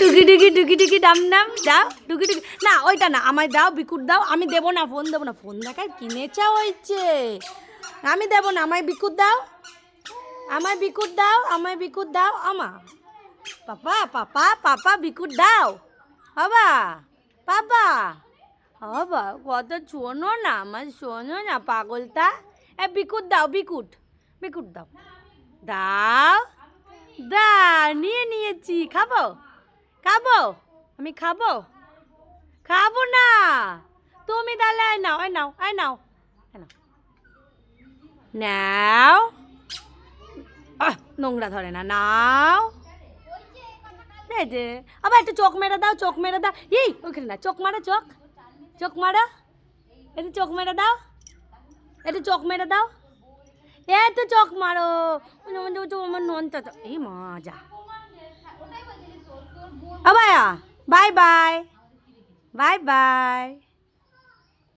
টুকি টুকি টুকি টুকি ডাম ডাম দাও টুকি টুকি না ওইটা না আমায় দাও বিকুট দাও আমি দেবো না ফোন দেবো না ফোন দেখার কিনে চাও হয়েছে আমি দেবো না আমায় বিকুট দাও আমায় বিকুট দাও আমায় বিকুট দাও আমা পাপা পাপা পাপা বিকুট দাও বাবা পাপা বাবা কত শোনো না আমার শোনো না পাগলটা বিকুট দাও বিকুট বিকুট দাও দাও দা নিয়ে নিয়েছি খাবো খাবো আমি খাবো খাবো না তুমি তাহলে আয় নাও আয় নাও আয় নাও নাও নোংরা ধরে না নাও এই যে আবার একটু চোখ মেরে দাও চোখ মেরে দাও এই ওইখানে না চোখ মারো চোখ চোখ মারো একটু চোখ মেরে দাও একটু চোখ মেরে দাও একটু চোখ মারো আমার ননটা এই মজা abaya bye bye bye bye